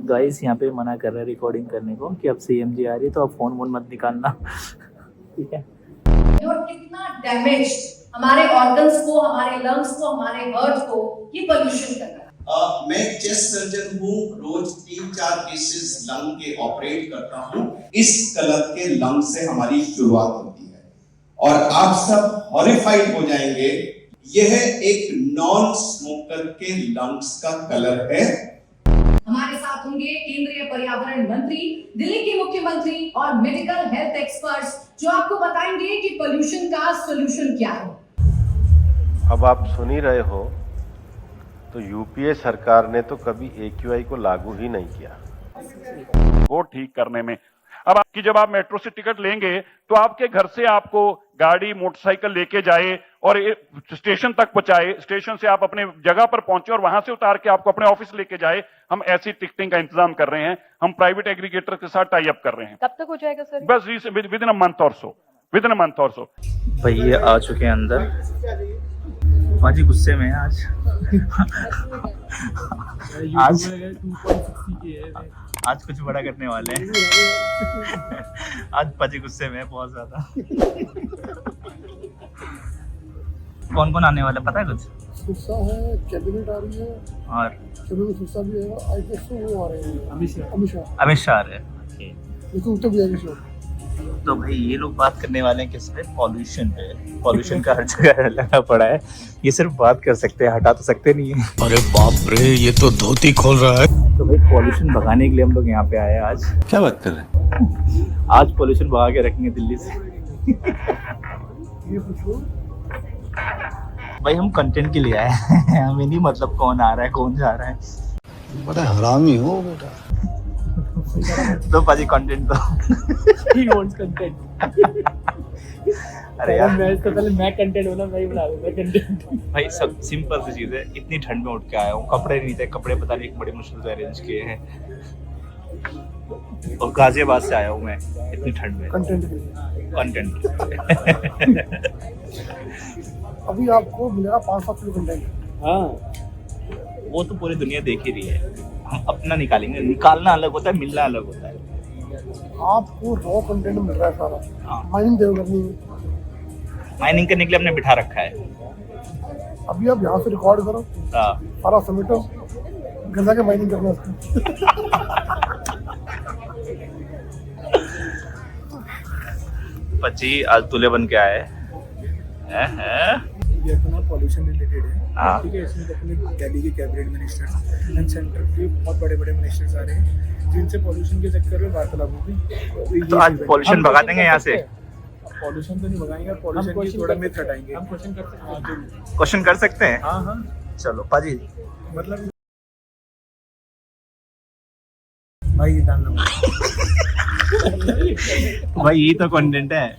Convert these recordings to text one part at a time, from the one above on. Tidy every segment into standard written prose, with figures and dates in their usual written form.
Guys यहाँ पे मना कर रहा है रिकॉर्डिंग करने को कि अब सीएमजी आ रही है तो अब फोन वोन मत निकालना। ठीक है। और कितना डैमेज हमारे ऑर्गन्स को, हमारे लंग्स को, हमारे हार्ट को ये पोल्यूशन कर रहा है। मैं चेस्ट सर्जन हूँ, रोज 3-4 केसेस लंग के ऑपरेट करता हूँ। इस कलर के लंग से हमारी शुरुआत होती है और आप सब हॉरिफाइड हो जाएंगे। यह एक नॉन स्मोकर के लंग्स का कलर है। हमारे साथ होंगे केंद्रीय पर्यावरण मंत्री, दिल्ली के मुख्यमंत्री और मेडिकल हेल्थ एक्सपर्ट्स जो आपको बताएंगे कि पोल्यूशन का सॉल्यूशन क्या है। अब आप सुन ही रहे हो, तो यूपीए सरकार ने तो कभी AQI को लागू ही नहीं किया वो ठीक करने में। अब आपकी जब आप मेट्रो से टिकट लेंगे तो आपके घर से आपको गाड़ी मोटरसाइकिल लेके जाए और स्टेशन तक पहुंचाए, स्टेशन से आप अपने जगह पर पहुंचे और वहां से उतार के आपको अपने ऑफिस लेके जाए। हम ऐसी टिकटिंग का इंतजाम कर रहे हैं, हम प्राइवेट एग्रीगेटर के साथ टाई अप कर रहे हैं। कब तक हो जाएगा सर? बस विद इन अ मंथ और सो, विद इन अ मंथ और सो। भाई ये आ चुके हैं अंदर। पाजी गुस्से में है आज। आज कुछ बड़ा करने वाले हैं। आज पाजी गुस्से में है बहुत ज्यादा। कौन कौन आने वाला पता है कुछ? सुसा है, कैबिनेट आ रही है और कैबिनेट सुसा भी है। आई गेस वो आ रहे हैं अमित शाह आ रहे हैं। लेकिन उत्तर भी आएगी शायद। तो भाई ये लोग बात करने वाले हैं किस पे? पॉल्यूशन पे। पॉल्यूशन का हर जगह लगा पड़ा है। ये सिर्फ बात कर सकते हैं, हटा तो सकते नहीं है। अरे बाप रे, ये तो धोती खोल रहा है। तो भाई पॉल्यूशन भगाने के लिए हम लोग यहाँ पे आए हैं आज। क्या बात कर रहे हैं? आज पॉल्यूशन भगा के रखेंगे दिल्ली से। ये पूछो भाई हम कंटेंट के लिए आए हैं। हमें नहीं मतलब कौन आ रहा है कौन जा रहा है। बड़ा हरामी हो बेटा। तो पाजी कंटेंट तो He wants content. अरे यार मैं इससे पहले मैं कंटेंट होना मैं ही बना दूंगा कंटेंट। भाई सब सिंपल सी चीज है। इतनी ठंड में उठ के आया हूँ, कपड़े नहीं थे, कपड़े पता नहीं बड़ी मुश्किल से अरेंज किए हैं और गाजियाबाद से आया हूँ मैं इतनी ठंड में कंटेंट के लिए। कंटेंट। अभी आपको मिलेगा 5-7 किलो कंटेंट। हाँ वो तो पूरी दुनिया देख ही रही है। हम अपना निकालेंगे। निकालना अलग होता है, मिलना अलग होता है। आपको रॉ कंटेंट मिल रहा है सारा। हाँ। माइनिंग देव करनी है। माइनिंग करने के लिए हमने बिठा रखा है। अभी आप यहाँ से रिकॉर्ड करो, हाँ। सारा समेटो, गंजा के माइनिंग करना उसका। पची आज दूल्हे बन के आए हैं। ये अपना पॉल्यूशन रिलेटेड है। हाँ। ठीक है, इसमें अपने दिल्ली के कैबिनेट मिनिस्टर्स एंड सेंटर के बहुत बड़े बड़े मिनिस्टर्स आ रहे हैं जिनसे पॉल्यूशन के चक्कर में वार्तालाप होगी। तो आज पॉल्यूशन भगा देंगे यहाँ से। पॉल्यूशन तो नहीं भगाएंगे, पॉल्यूशन की थोड़ा मिथ हटाएंगे। हम क्वेश्चन कर सकते हैं। क्वेश्चन कर सकते हैं। हाँ हाँ, चलो पाजी। मतलब भाई डालना भाई यही तो कंटेंट है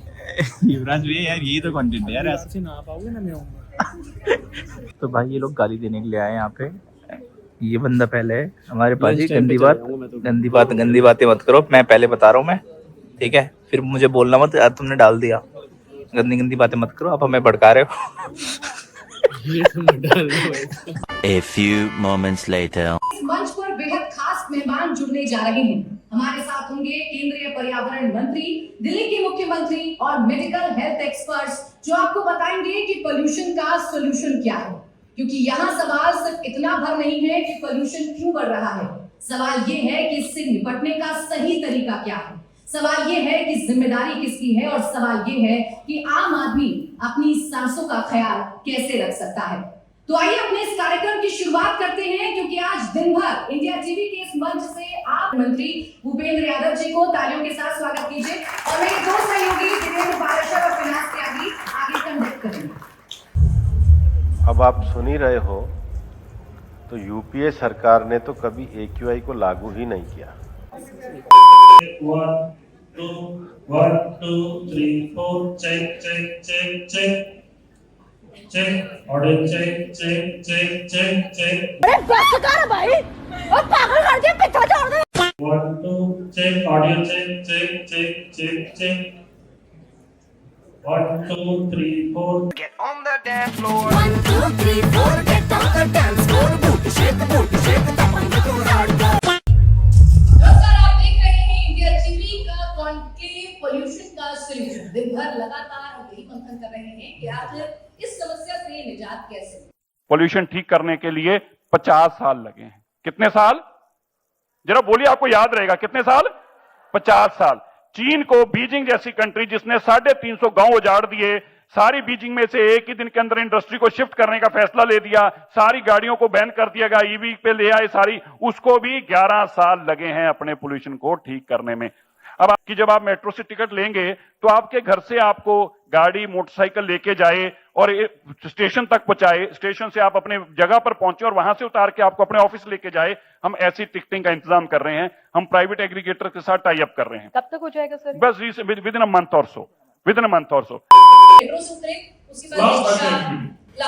युवराज भी यार, यही तो कंटेंट है यार। ऐसे ना आ पाओगे ना, मैं आऊंगा। तो भाई ये लोग गाली देने के लिए आए यहाँ पे। ये बंदा पहले है हमारे पास ही। गंदी बातें मत करो, मैं पहले बता रहा हूँ मैं। ठीक है, फिर मुझे बोलना मत यार तुमने डाल दिया। गंदी बातें मत करो, आप हमें भड़का रहे हो। A few moments later. इस मंच पर बेहद खास मेहमान जुड़ने जा रहे हैं। हमारे साथ होंगे केंद्रीय पर्यावरण मंत्री, दिल्ली के मुख्यमंत्री और मेडिकल हेल्थ एक्सपर्ट्स जो आपको बताएंगे कि पोल्यूशन का सॉल्यूशन क्या है। क्योंकि यहाँ सवाल सिर्फ इतना भर नहीं है कि पोल्यूशन क्यों बढ़ रहा है, सवाल ये है कि इससे निपटने का सही तरीका क्या है। सवाल ये है कि जिम्मेदारी किसकी है और सवाल ये है कि आम आदमी अपनी सांसों का ख्याल कैसे रख सकता है। तो आइए अपने इस कार्यक्रम की शुरुआत करते हैं, क्योंकि आज दिन भर इंडिया टीवी के इस मंच से आप मंत्री भूपेंद्र यादव जी को तालियों के साथ स्वागत कीजिए और मेरे दो सहयोगी जितेंद्र पाराशर और विनाश त्यागी आगे कंडक्ट करेंगे। अब आप सुन ही रहे हो, तो यूपीए सरकार ने तो कभी AQI को लागू ही नहीं किया। 1 2 3 4 चेक ऑडियो चेक। अरे बस कर भाई, और पागल कर दिया, पीछे छोड़ दे। 1 2 check audio check. 1 2 3 4 Get on the dance floor. 1 2 3 4 get on the dance floor. Booty shake, tap on the hardcore. लगातार हम यही मंथन कर रहे हैं कि आखिर इस समस्या से निजात कैसे। पॉल्यूशन ठीक करने के लिए 50 साल लगे हैं। कितने साल? जरा बोलिए, आपको याद रहेगा कितने साल? 50 साल। चीन को, बीजिंग जैसी कंट्री जिसने 350 गांव उजाड़ दिए, सारी बीजिंग में से एक ही दिन के अंदर इंडस्ट्री को शिफ्ट करने का फैसला ले दिया, सारी गाड़ियों को बैन कर दिया गया, ईवी पे ले आए सारी, उसको भी 11 साल लगे हैं अपने पोल्यूशन को ठीक करने में। अब आपकी जब आप मेट्रो से टिकट लेंगे तो आपके घर से आपको गाड़ी मोटरसाइकिल लेके जाए और स्टेशन तक पहुंचाए, स्टेशन से आप अपने जगह पर पहुंचे और वहां से उतार के आपको अपने ऑफिस लेके जाए, हम ऐसी टिकटिंग का इंतजाम कर रहे हैं। हम प्राइवेट एग्रीगेटर के साथ टाई अप कर रहे हैं। कब तक हो जाएगा सर? बस विद इन अ मंथ और सो, विद इन अ मंथ और सो।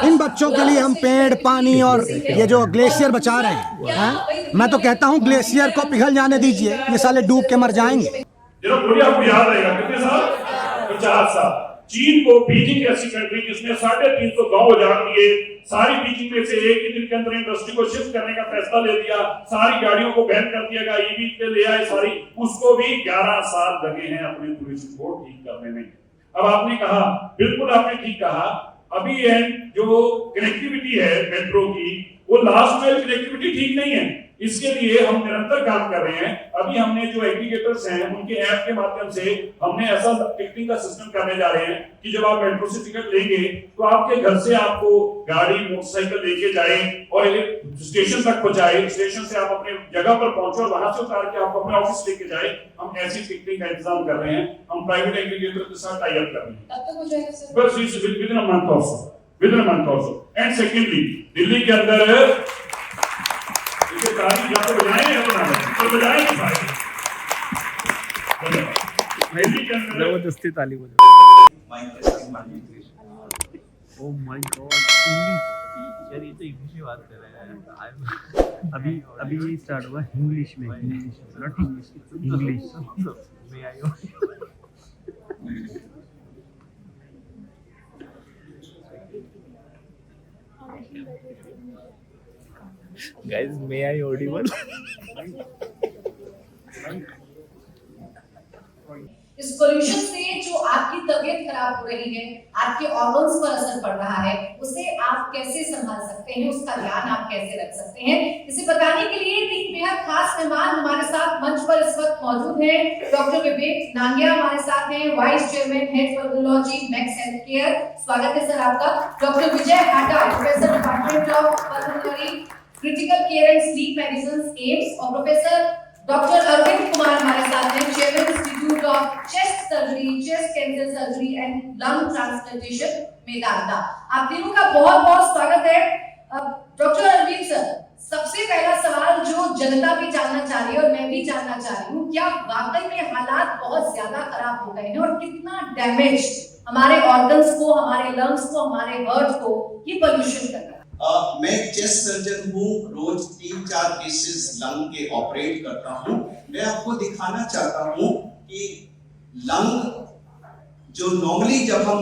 इन बच्चों के लिए हम पेड़, पानी और ये जो ग्लेशियर बचा रहे हैं, मैं तो कहता हूँ ग्लेशियर को पिघल जाने दीजिए, ये साले डूब के मर जाएंगे। जरा बोलिए, आपको याद रहेगा कितने साल? 50 साल। चीन को, बीजिंग जैसी कंट्री जिसने 350 गांव उजाड़ दिए, सारी बीजिंग में से एक ही दिन के अंदर इंडस्ट्री को शिफ्ट करने का फैसला ले दिया, सारी गाड़ियों को बैन कर दिया गया, ईवी पे ले आए सारी, उसको भी 11 साल लगे हैं अपने पोल्यूशन को ठीक करने में। अब आपने कहा, बिल्कुल आपने ठीक कहा, अभी ये जो कनेक्टिविटी है मेट्रो की, वो लास्ट माइल कनेक्टिविटी ठीक नहीं है। इसके लिए हम निरंतर काम कर रहे हैं। अभी हमने जो एग्रीगेटर्स हैं उनके ऐप के माध्यम से हमने ऐसा टिकटिंग का सिस्टम करने जा रहे हैं कि जब आप मेट्रो से टिकट लेंगे तो आपके घर से आपको गाड़ी मोटरसाइकिल लेके जाए और स्टेशन तक पहुंचाए, स्टेशन से आप अपने जगह पर पहुंचे और वहां से उतार के आप अपने ऑफिस लेके जाए। हम ऐसी टिकटिंग का इंतजाम कर रहे हैं। हम प्राइवेट एग्रीगेटर के साथ टाई अप कर रहे हैं। कब तक हो जाएगा सर? बस विद इन अ मंथ और सो, विद इन अ मंथ और सो। एंड सेकेंडली, दिल्ली के अंदर ताली जाकर बजाएं या तो बजाएं कि भाई दिल्ली के अंदर जबरदस्ती ताली बजाओ। ओह माय गॉड, इंग्लिश यार, ये तो इंग्लिश में बात कर रहे हैं। अभी ये स्टार्ट हुआ इंग्लिश में, नॉट इंग्लिश में आयो। Guys, may I audible? इस पोल्यूशन से जो आपकी तबीयत खराब हो रही है, आपके ऑर्गन्स पर असर पड़ रहा है, उसे आप कैसे संभाल सकते हैं, उसका ध्यान आप कैसे रख सकते हैं, इसे बताने के लिए तीन बेहद खास मेहमान हमारे साथ मंच पर इस वक्त मौजूद हैं। डॉक्टर विवेक नांगिया हमारे साथ हैं, vice chairman head pulmonology max health care, स्वागत है सर आपका। Doctor Vijay Hata, professor department of pulmonary critical care and sleep medicine AIIMS, और प्रोफेसर डॉक्टर अरविंद कुमार हमारे साथ हैं, chairman institute of chest surgery, chest cancer surgery and lung transplantation, Medanta. आप तीनों का बहुत बहुत स्वागत है। डॉक्टर अरविंद सर, सबसे पहला सवाल जो जनता भी जानना चाह रही है और मैं भी जानना चाह रही हूँ, क्या वाकई में हालात बहुत ज्यादा खराब हो गए हैं और कितना डैमेज हमारे ऑर्गन्स को, हमारे लंग्स को, हमारे हार्ट को ये पोल्यूशन कर रहा है? मैं चेस्ट सर्जन हूँ, रोज 3-4 केसेस लंग के ऑपरेट करता हूँ। मैं आपको दिखाना चाहता हूँ कि लंग जो नॉर्मली जब हम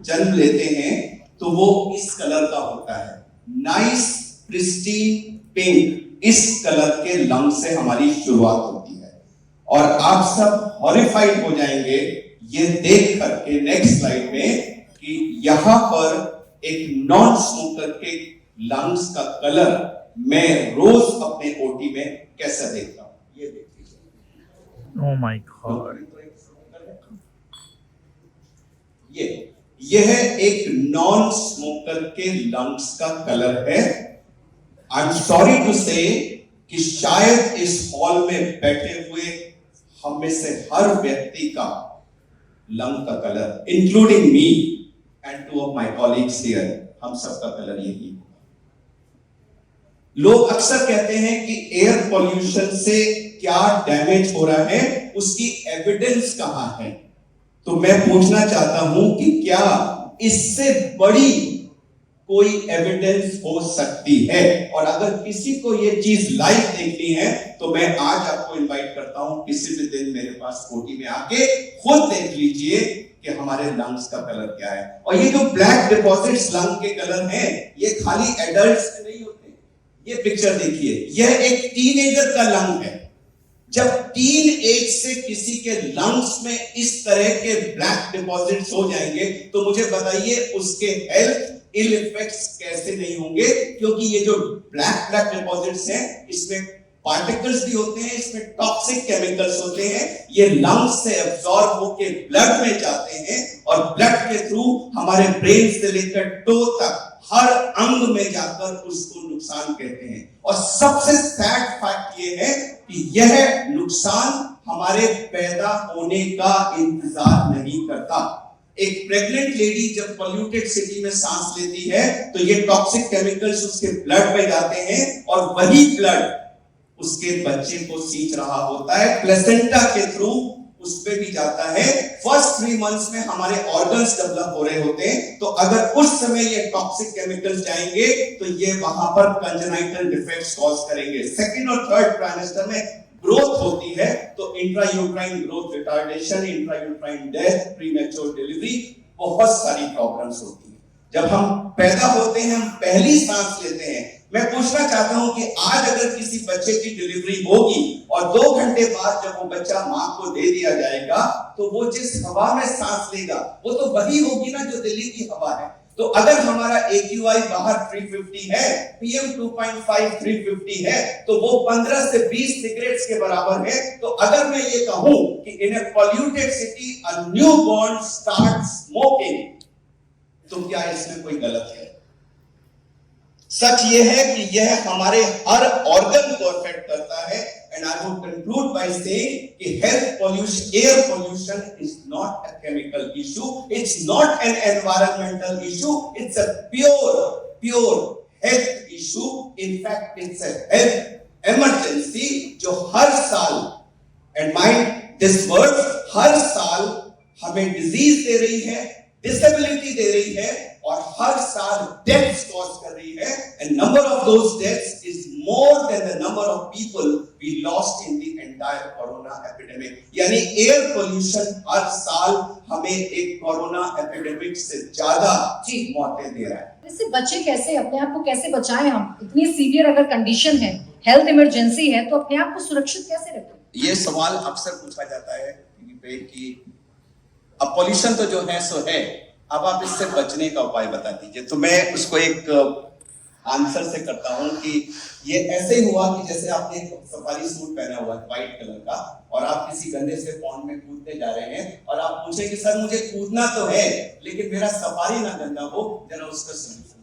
जन्म लेते हैं तो वो इस कलर का होता है, नाइस प्रिस्टीन पिंक। इस कलर के लंग से हमारी शुरुआत होती है और आप सब हॉरिफाइड हो जाएंगे ये देख करके नेक्स्ट स्लाइड में कि यहाँ पर एक नॉन स्मोकर के लंग्स का कलर मैं रोज अपने ओटी में कैसा देखता हूं। ये देखिए, ओह माय गॉड, यह एक नॉन स्मोकर के लंग्स का कलर है। आई एम सॉरी टू से कि शायद इस हॉल में बैठे हुए हम में से हर व्यक्ति का लंग का colour, including me and 2 of my colleagues here, हम सबका कलर यही है। लोग अक्सर कहते हैं कि एयर पॉल्यूशन से क्या डैमेज हो रहा है, उसकी एविडेंस कहां है। तो मैं पूछना चाहता हूं कि क्या इससे बड़ी कोई एविडेंस हो सकती है, और अगर किसी को ये चीज लाइव देखनी है तो मैं आज आपको इनवाइट करता हूं, किसी भी दिन मेरे पास कोटी में आके खुद देख लीजिए कि हमारे लंग्स का कलर क्या है। और ये जो ब्लैक डिपॉजिट्स लंग के कलर हैं, ये खाली एडल्ट्स में नहीं होते। ये पिक्चर देखिए, यह एक टीनेजर का लंग है जब टीन एज से किसी के लंग्स में इस तरह के ब्लैक डिपॉजिट्स हो जाएंगे तो मुझे बताइए उसके हेल्थ इल इफेक्ट्स कैसे नहीं होंगे, क्योंकि ये जो ब्लैक डिपॉजिट्स हैं इसमें पार्टिकल्स भी होते हैं, इसमें टॉक्सिक केमिकल्स होते हैं, ये लंग्स से एब्जॉर्ब होके ब्लड में जाते हैं और ब्लड के थ्रू हमारे ब्रेन से लेकर टो तक हर अंग में जाकर उसको नुकसान कहते हैं। और सबसे सैड फैक्ट ये है कि यह नुकसान हमारे पैदा होने का इंतजार नहीं करता। एक प्रेग्नेंट लेडी जब पोल्यूटेड सिटी में सांस लेती है तो ये टॉक्सिक केमिकल्स उसके ब्लड में जाते हैं और वही ब्लड उसके बच्चे को सींच रहा होता है, प्लेसेंटा के थ्रू उस पे भी जाता है। फर्स्ट 3 मंथ्स में हमारे ऑर्गन्स डेवलप हो रहे होते हैं, तो अगर उस समय ये टॉक्सिक केमिकल्स जाएंगे तो ये वहां पर कंजेनाइटल डिफेक्ट्स कॉज करेंगे। सेकंड और थर्ड ट्राइमेस्टर में ग्रोथ होती है तो intrauterine growth retardation, intrauterine death, premature delivery, बहुत सारी प्रॉब्लम्स होती है। जब हम पैदा होते हैं, हम पहली सांस लेते हैं। मैं पूछना चाहता हूं कि आज अगर किसी बच्चे की डिलीवरी होगी और 2 घंटे बाद जब वो बच्चा मां को दे दिया जाएगा तो वो जिस हवा में सांस लेगा वो तो वही होगी ना जो दिल्ली की हवा है। तो अगर हमारा AQI बाहर 350 है, PM 2.5 350 है, तो वो 15 से 20 सिगरेट्स के बराबर है। तो अगर मैं ये कहूं कि इन ए पॉल्यूटेड सिटी अ न्यूबॉर्न स्टार्ट स्मोकिंग, तो क्या इसमें कोई गलत है? सच ये है कि यह हमारे हर ऑर्गन को अफेक्ट करता है। And I would conclude by saying कि health pollution, air pollution is not a chemical issue, it's not an environmental issue, it's a pure health issue. In fact it's a health emergency जो हर साल, and mind this word, हर साल हमें disease दे रही है, disability दे रही है और हर साल डेथ्स कॉज कर रही है। And number of those deaths is more than the number of people we lost in the entire corona epidemic. यानी एयर पोल्यूशन हर साल हमें एक कोरोना एपिडेमिक से ज्यादा मौतें दे रहा है। इससे बचे कैसे, अपने आप को कैसे बचाएं हम? इतनी सीवियर अगर कंडीशन है, हेल्थ इमरजेंसी है, तो अपने आप को सुरक्षित कैसे रखें? ये सवाल अक्सर पूछा जाता है कि अब पॉल्यूशन तो जो है सो है, अब आप इससे बचने का उपाय बता दीजिए। तो मैं उसको एक आंसर से करता हूं कि ये ऐसे ही हुआ कि जैसे आपने एक सफारी सूट पहना हुआ है व्हाइट कलर का और आप किसी गंदे से पॉन्ड में कूदते जा रहे हैं और आप पूछे कि सर मुझे कूदना तो है लेकिन मेरा सफारी ना गंदा हो, जरा उसका सोल्यूशन।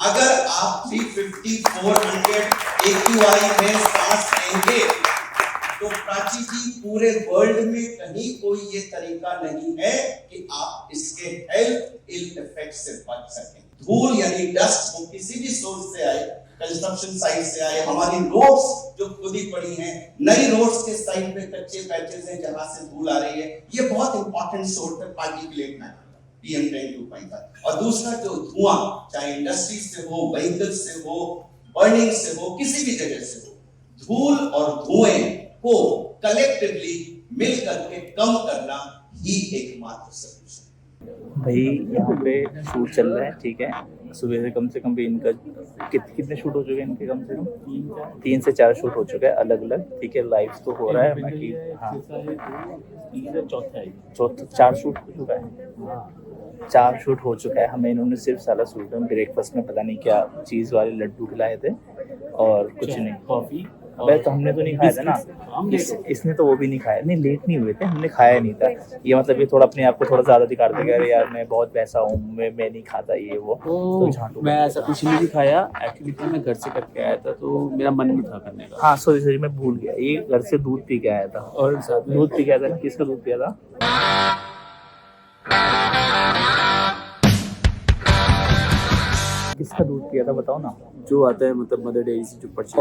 अगर आप 350 400 AQI में सांस लेंगे तो प्राची जी पूरे वर्ल्ड में कहीं कोई ये तरीका नहीं है कि आप इसके हेल्थ इल इफेक्ट से बच सकें। धूल यानी डस्ट वो किसी भी सोर्स से आए, कंस्ट्रक्शन साइट से आए, हमारी रोड्स जो खुदी पड़ी हैं, नई रोड्स के साइड पे कच्चे पैचेस हैं जहां से धूल आ रही है, ये बहुत इंपॉर्टेंट सोर्स है पार्टिकुलेट मैटर PM10 2.5। और दूसरा जो धुआं, चाहे इंडस्ट्री से हो, व्हीकल से हो, बर्निंग से हो, किसी भी जगह से हो, धूल और धुएं को कलेक्टिवली मिल करके कम करना ही एकमात्र सॉल्यूशन। भाई यहाँ पे शूट चल रहा है, ठीक है, सुबह से कम भी इनका कितने शूट हो चुके हैं इनके? कम से कम 3 से 4 शूट हो चुके हैं अलग अलग, ठीक है, लाइव तो हो रहा है बाकी। हाँ, चौथा 4 शूट हो चुका है, 4 शूट हो चुका है। हमें इन्होंने सिर्फ साला सूट में ब्रेकफास्ट में पता नहीं क्या चीज़ वाले लड्डू खिलाए थे और कुछ नहीं, कॉफी। अबे तो हमने तो नहीं खाया था ना, इसने तो वो भी नहीं खाया। नहीं, लेट नहीं हुए थे, हमने खाया नहीं था। ये मतलब ये थोड़ा अपने आप को थोड़ा ज्यादा दिखाते गए, अरे यार मैं बहुत वैसा हूँ, मैं नहीं खाता ये वो। तो मैं ऐसा कुछ नहीं खाया, एक्चुअली तो मैं घर से करके आया था तो मेरा मन नहीं था करने का। हाँ सॉरी मैं भूल गया, ये घर से दूध पी के आया था। और दूध पी के आया था ना, किसका दूध पिया था? किसका दूध पिया था बताओ ना? जो आता है मतलब मदर डेयरी से जो परचेज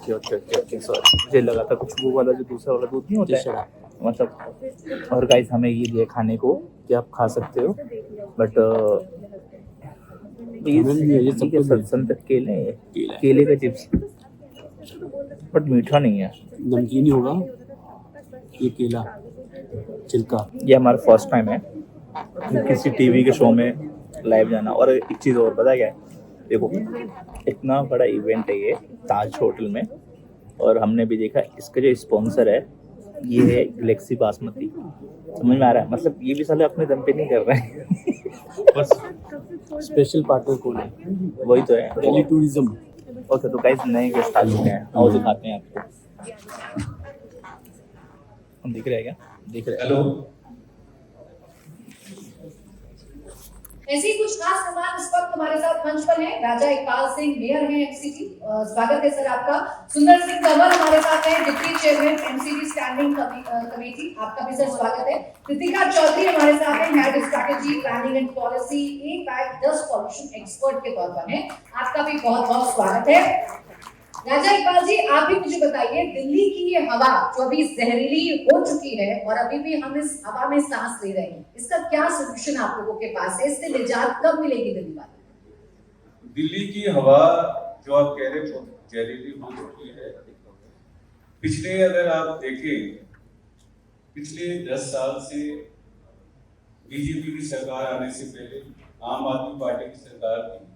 किया। ओके सॉरी, मुझे लगा था कुछ वो वाला जो दूसरा वाला दूध नहीं होता है मतलब। और गाइस हमें ये दिया खाने को कि आप खा सकते हो, बट ये सब केले का चिप्स, बट मीठा नहीं है, नमकीन ही होगा ये केला छिलका। ये हमारा फर्स्ट टाइम है किसी टीवी के शो में लाइव जाना। और एक चीज़ और पता क्या है, देखो इतना बड़ा इवेंट है ये ताज होटल में और हमने भी देखा इसका जो स्पॉन्सर है ये है गैलेक्सी बासमती। समझ में आ रहा है, मतलब ये भी साले अपने दम पे नहीं कर रहे हैं बस स्पेशल पार्टनर कौन है? वही तो है दिल्ली टूरिज्म। ओके, तो गाइस नए गेस्ट आ चुके हैं, आओ दिखाते हैं आपको। हम दिख रहे हैं क्या? दिख रहे हैं। हेलो, ऐसे ही कुछ खास मेहमान इस वक्त हमारे साथ मंच पर हैं। राजा इकबाल सिंह मेयर हैं एमसीडी, स्वागत है सर आपका। सुंदर सिंह तंवर हमारे साथ हैं, deputy chairman MCD standing committee, आपका भी सर स्वागत है। कृतिका चौधरी हमारे साथ हैं, head strategy planning and policy APAC 10 pollution expert के तौर पर हैं, आपका भी बहुत बहुत स्वागत है। राजा इकबाल जी, आप भी मुझे बताइए, दिल्ली की ये हवा जो अभी जहरीली हो चुकी है और अभी भी हम इस हवा में सांस ले रहे हैं, इसका क्या सोल्यूशन आप लोगों के पास है? इससे निजात कब मिलेगी दिल्ली वालों? दिल्ली की हवा जो आप कह रहे हो जहरीली हो चुकी है। पिछले अगर आप देखें, पिछले 10 साल से बीजेपी की सरकार आने से पहले आम आदमी पार्टी की सरकार थी,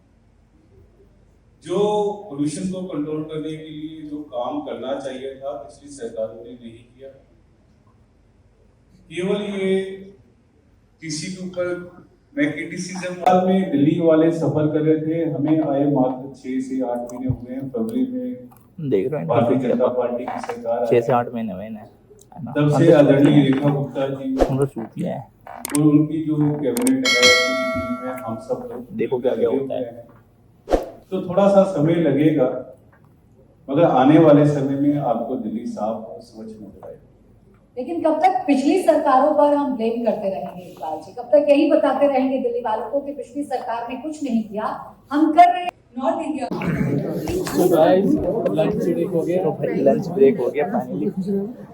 जो पोल्यूशन को कंट्रोल करने के लिए जो काम करना चाहिए था पिछली सरकारों ने नहीं किया। केवल ये किसी के ऊपर मैं क्रिटिसिज्म में दिल्ली वाले सफर कर रहे थे, हमें आए मात्र 6 से 8 महीने हुए हैं। फरवरी में देख रहे हैं भारतीय जनता पार्टी की सरकार 6 से 8 महीने हुए ना, तब से आदरणीय रेखा गुप्ता जी उनको सूट किया है और उनकी जो कैबिनेट है, पूरी टीम है, हम सब लोग देखो क्या क्या होता है। तो थोड़ा सा समय लगेगा, मगर आने वाले समय में आपको दिल्ली साफ और स्वच्छ नजर आएगी। लेकिन कब तक पिछली सरकारों पर हम ब्लेम करते रहेंगे इकबाल जी? कब तक यही बताते रहेंगे दिल्ली वालों को कि पिछली सरकार ने कुछ नहीं किया, हम कर रहे हैं? नॉर्थ इंडिया लंच ब्रेक हो गया। तो भाई लंच ब्रेक हो गया फाइनली।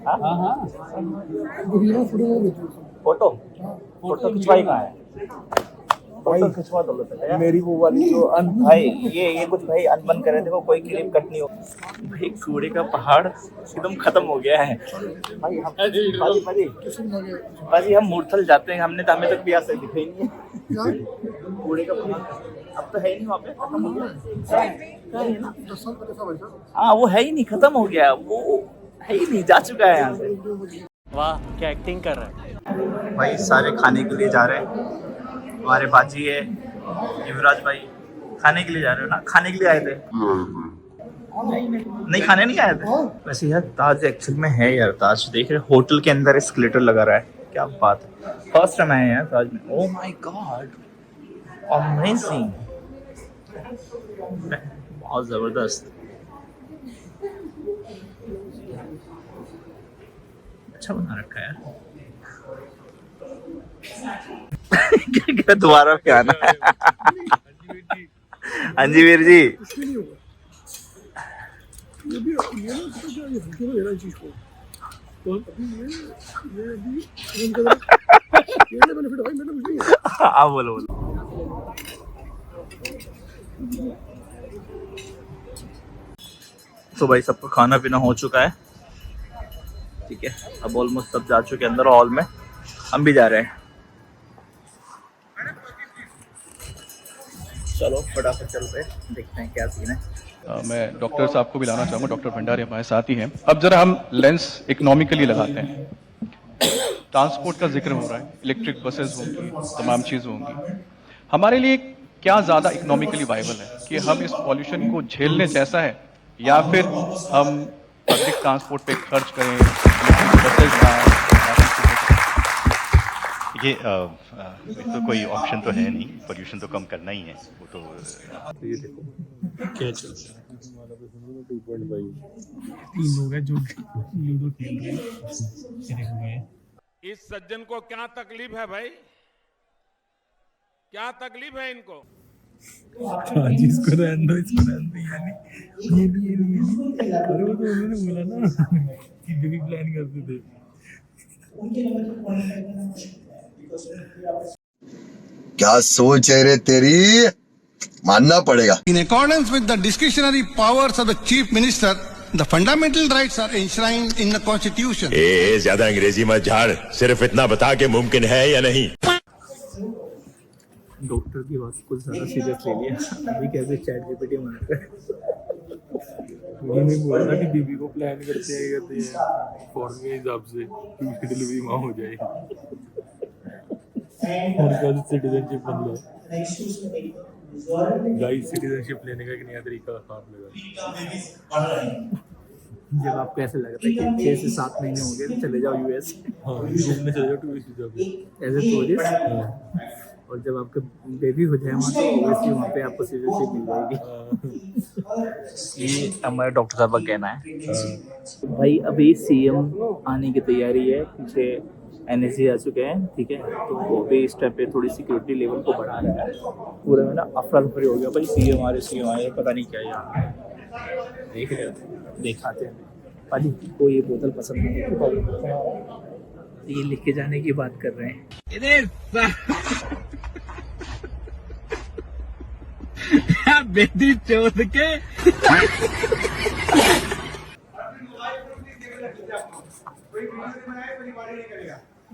हाँ फोटो खिंचवाई कहाँ है? फोटो खिंचवा दो पहले। मेरी वो वाली जो भाई ये कुछ भाई अनबन करे, देखो कोई क्लिप कट नहीं हो भाई। कूड़े का पहाड़ एकदम खत्म हो गया है भाई। भाई हम मूर्थल जाते हैं, हमें तक भी ऐसे दिखे ही नहीं है कूड़े का पहाड़। अब तो है ही नहीं वहाँ पे, खत्म हो गया। हाँ वो है ही नहीं, खत्म हो गया, वो है ही नहीं, जा चुका है यहाँ से। वाह क्या एक्टिंग कर रहा है भाई। सारे खाने के लिए जा रहे हैं, हमारे बाजी है युवराज भाई, खाने के लिए जा रहे हो ना? खाने के लिए आए थे? नहीं खाने नहीं आए थे। वैसे यार ताज एक्चुअल में है यार, ताज देख रहे होटल के अंदर एस्केलेटर लगा रहा है, क्या बात है। फर्स्ट टाइम आए हैं यार ताज में। ओह माय गॉड, अमेजिंग, बहुत जबरदस्त, अच्छा बना रखा है यार। क्या दोबारा भी आना है? हाँ जी वीर जी। हाँ बोलो। तो भाई सबका खाना पीना हो चुका है, ठीक है। अब ऑलमोस्ट सब जा चुके हैं अंदर हॉल में, हम भी जा रहे हैं। चलो फटाफट चल रहे, देखते हैं क्या सीन है। मैं डॉक्टर साहब को भी लाना चाहूँगा, डॉक्टर भंडारी हमारे साथ ही हैं। अब जरा हम लेंस इकोनॉमिकली लगाते हैं। ट्रांसपोर्ट का जिक्र हो रहा है, इलेक्ट्रिक बसेस होंगी, तमाम चीज़ होंगी। हमारे लिए क्या ज़्यादा इकोनॉमिकली वाइबल है कि हम इस पॉल्यूशन को झेलने जैसा है, या फिर हम पब्लिक ट्रांसपोर्ट पे खर्च करें, इलेक्ट्रिक बसेस लाएं? ये तो कोई ऑप्शन तो है नहीं, पोल्यूशन तो कम करना ही है। वो तो ये देखो क्या चल रहा है। 3 लोग हैं जो लूडो खेल रहे हैं। इस सज्जन को क्या तकलीफ है भाई? क्या तकलीफ है इनको? जिसको रहने दो, इसको रहने दो। यानी ये भी अरे वो तो उन्होंने बोला ना कि बेबी प्लान करते थे। क्या सोच है रे तेरी, मानना पड़ेगा। In accordance with the discretionary powers of the chief minister, the fundamental rights are enshrined in the constitution. ज्यादा अंग्रेजी मत झाड़, सिर्फ इतना बता के मुमकिन है या नहीं। डॉक्टर की बात कुछ ज्यादा सीरियस ले लिया, अभी कैसे चैट जीपीटी मार रहा है। उन्होंने बोला था कि बीबी को प्लान करते हैं फॉर्म के हिसाब से कि उसकी डिलीवरी वहाँ हो जाए। उनका सिटीजनशिप बन लो। गाइस सिटीजनशिप लेने का एक नया तरीका आप लगा। जब आपको ऐसा लगता है कि 6 से 7 महीने हो गए तो चले जाओ यूएस। हाँ घूमने चले जाओ टूरिस्ट वीजा पे एज ए टूरिस्ट। और जब आपका बेबी हो जाए वहाँ तो ऑब्वियसली वहाँ पे आपको सिटीजनशिप मिल जाएगी। ये हमारे डॉक्टर साहब का कहना है। भाई अभी सीएम आने की तैयारी है, पीछे एनएसजी आ चुके हैं, ठीक है। तो वो भी इस टाइम पे थोड़ी सिक्योरिटी लेवल को बढ़ा रहा है। पूरे में ना अफरा तफरी हो गया भाई, सीएम आ रहे पता नहीं क्या यार। देख रहे हो, दिखाते हैं भाजी को ये बोतल पसंद नहीं है तो ये लिख के जाने की बात कर रहे हैं। बेटी चोद के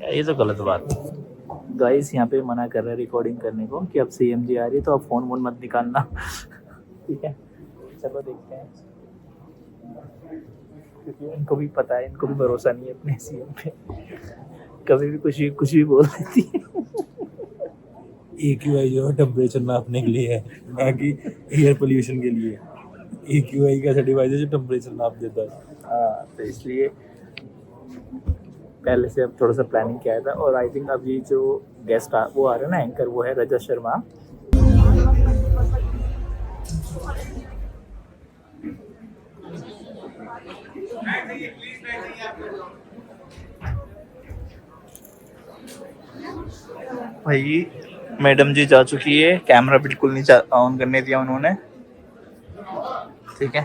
ये तो गलत बात। गाइस यहाँ पे मना कर रहे हैं रिकॉर्डिंग करने को कि अब सीएम जी आ रही है तो अब फोन वोन मत निकालना, ठीक है। चलो देखते हैं, क्योंकि इनको भी पता है, इनको भी भरोसा नहीं है अपने सीएम पे, कभी भी कुछ भी बोल देती है। AQI जो है टेम्परेचर नापने के लिए है, ना कि एयर पोल्यूशन के लिए। AQI का डिवाइस है जो टेम्परेचर नाप देता है। हाँ तो इसलिए पहले से अब थोड़ा सा प्लानिंग किया था। और आई थिंक अब ये जो गेस्ट वो आ रहे हैं ना एंकर, वो है रजत शर्मा। भाई मैडम जी जा चुकी है, कैमरा बिल्कुल नहीं ऑन करने दिया उन्होंने, ठीक है।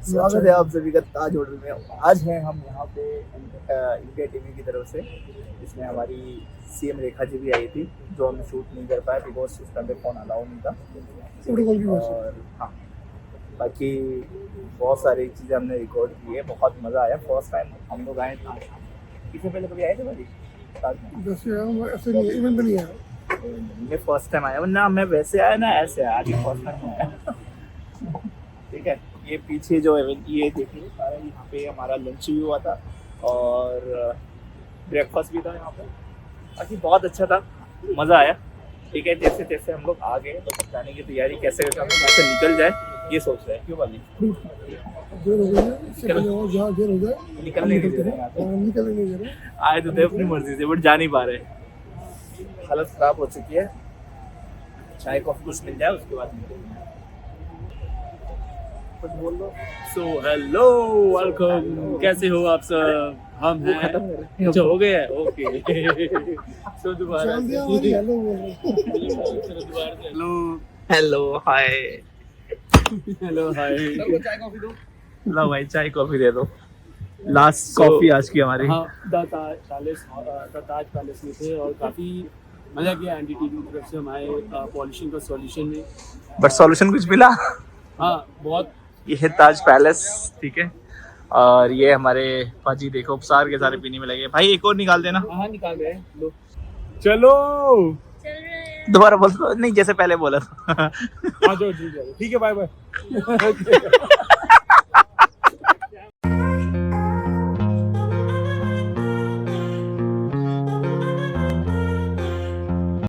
स्वागत है आप सभी का ताज होटल में। आज हैं हम यहाँ पे इंडिया टीवी की तरफ से, इसमें हमारी सीएम रेखा जी भी आई थी, जो हमने शूट नहीं कर पाया बिकॉज उस टाइम पे फोन अलाउ नहीं था। और हाँ बाकी बहुत सारी चीज़ें हमने रिकॉर्ड की है, बहुत मज़ा आया। फर्स्ट टाइम हम लोग आए थे, इससे पहले कभी आए थे भाई? मैं फर्स्ट टाइम आया ना, मैं वैसे आया ना ऐसे आया, आज फर्स्ट टाइम आया, ठीक है। ये पीछे जो है ये देखिए सारा, यहाँ पे हमारा लंच भी हुआ था और ब्रेकफास्ट भी था यहाँ पे। बाकी बहुत अच्छा था, मज़ा आया, ठीक है। जैसे जैसे हम लोग आ गए तो जाने की तैयारी कैसे करके हम लोग यहाँ से निकल जाए ये सोच रहे हैं। क्यों वाली निकलने नहीं दे रहे, आए तो थे अपनी मर्जी से बट जा नहीं पा रहे, हालत खराब हो चुकी है। चाय कॉफी कुछ मिल जाए उसके बाद निकलेंगे। कुछ बोल दो। सो हेलो वेलकम, कैसे हो आप सब? हम हैं, अच्छा हो गया है, ओके। सो दोबारा हेलो हाय हेलो हाय। चाय कॉफी दो, लो भाई चाय कॉफी दे दो। लास्ट कॉफी आज की हमारी। हाँ ताज पैलेस में थे और काफ़ी मज़ा किया। एनडीटीवी की तरफ से हमारे पॉल्यूशन का सॉल्यूशन में, बट सॉल्यूशन कुछ मिला? हाँ बहुत। ये है ताज पैलेस, ठीक है। और ये हमारे पाजी देखो सारे के सारे पीने में लगे। भाई एक और निकाल देना। हाँ निकाल रहे हैं, लो चलो दोबारा बोल दो, नहीं जैसे पहले बोला था। ठीक है, बाय बाय।